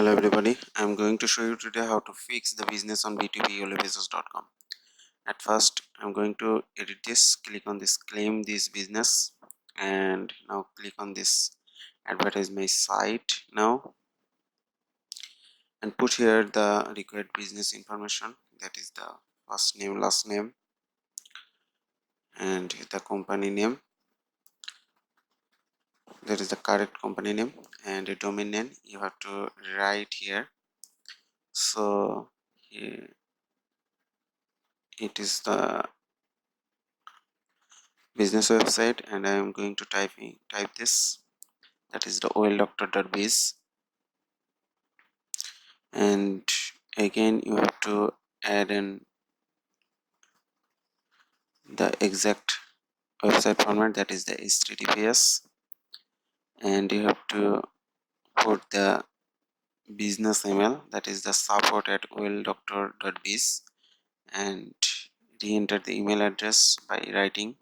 Hello everybody, I'm going to show you today how to fix the business on b2business.com. At first, I'm going to edit this, click on this claim this business, and now click on this advertise my site now, and put here the required business information, that is the first name, last name, and the company name, that is the correct company name, and a domain name you have to write here. So here it is the business website, and I am going to type this, that is the oildoctor.biz, and again you have to add in the exact website format, that is the HTTPS, and you have to put the business email, that is the support@oildoctor.biz, and re-enter the email address by writing,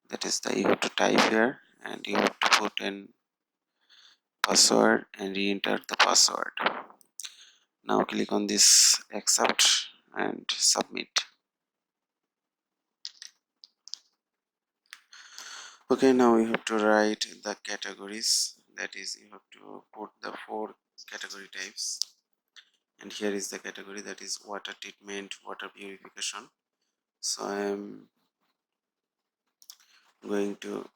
that is the you have to type here, and you have to put in password and re-enter the password. Now click on this accept and submit. Okay, now you have to write the categories, that is you have to put the 4 category types, and here is the category, that is water treatment, water purification. So I am going to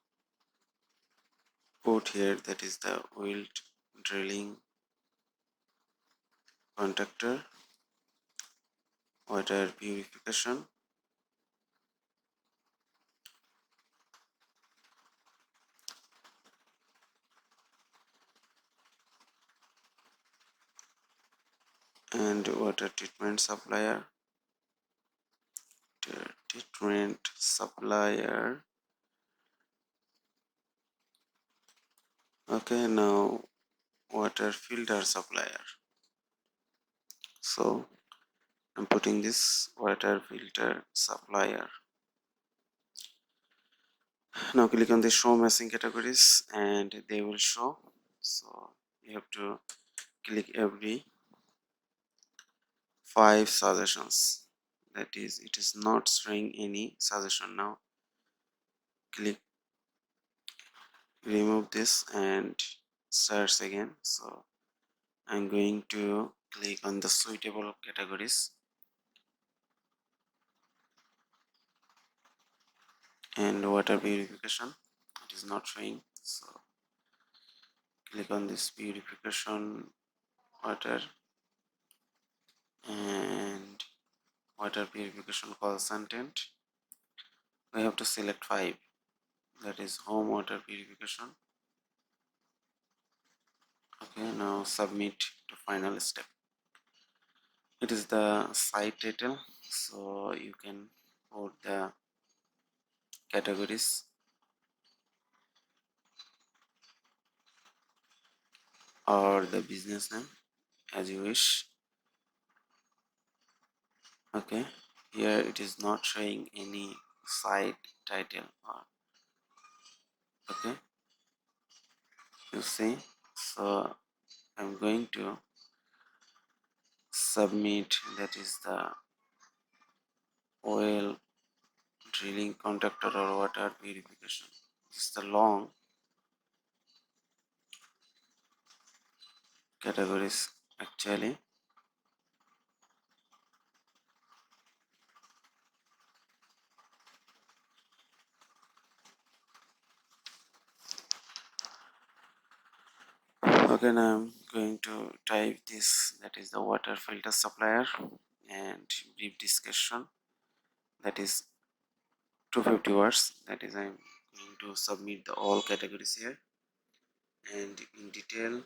put here, that is the oil drilling contractor, water purification, and water treatment supplier, Okay, now water filter supplier. So I'm putting this water filter supplier. Now click on the show missing categories and they will show. So you have to click every 5 suggestions, that is it is not showing any suggestion. Now click remove this and search again. So I'm going to click on the suitable categories, and water purification, it is not showing. So click on this purification water, and water purification call content. We have to select 5, that is home water purification. Okay, now submit to final step. It is the site title, so you can put the categories or the business name as you wish. Okay, here it is not showing any site title or okay, you see. So I'm going to submit, that is the oil drilling contractor or water purification. This is the long categories actually. Okay, now I'm going to type this, that is the water filter supplier, and brief discussion, that is 250 words, that is I'm going to submit the all categories here, and in detail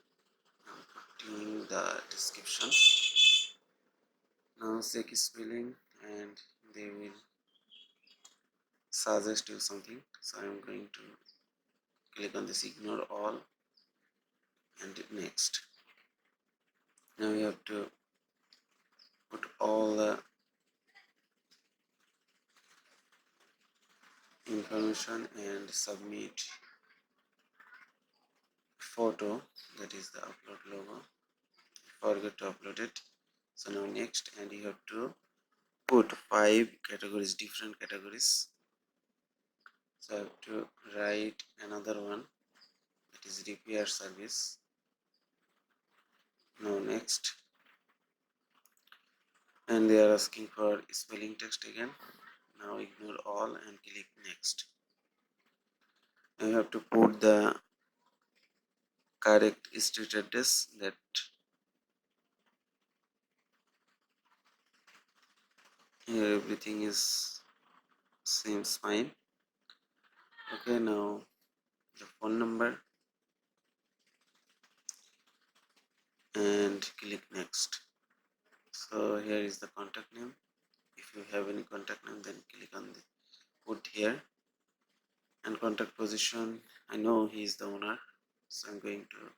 I'm putting the description. Now check spelling and they will suggest you something, so I'm going to click on this ignore all and next. Now you have to put all the information and submit photo, that is the upload logo. forgot to upload it. So now next, and you have to put 5 categories, different categories. So I have to write another one, that is repair service. Now next, and they are asking for spelling text again. Now ignore all and click next. Now you have to put the correct street address, that here everything is seems fine. Okay, now the phone number and click next. So here is the contact name. If you have any contact name, then click on the put here. And contact position, I know he is the owner, so I'm going to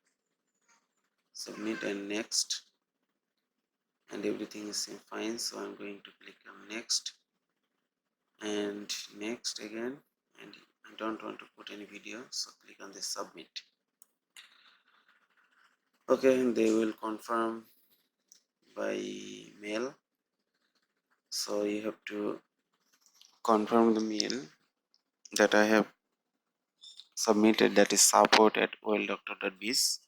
submit and next, and everything is fine, so I'm going to click on next and next again, and I don't want to put any video, so click on the submit. Okay, and they will confirm by mail, so you have to confirm the mail that I have submitted, that is support@wellDoctor.biz.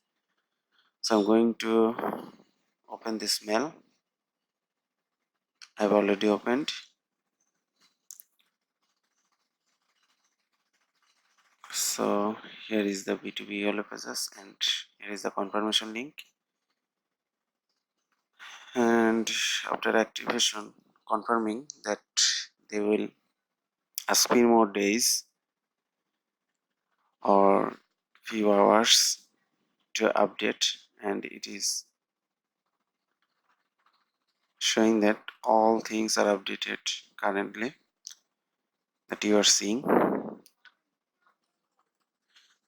So I'm going to open this mail. I've already opened. So here is the B2B yellow pages, and here is the confirmation link. And after activation, confirming that they will ask me more days or few hours to update, and it is showing that all things are updated currently that you are seeing.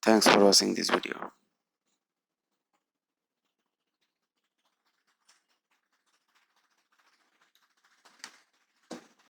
Thanks for watching this video.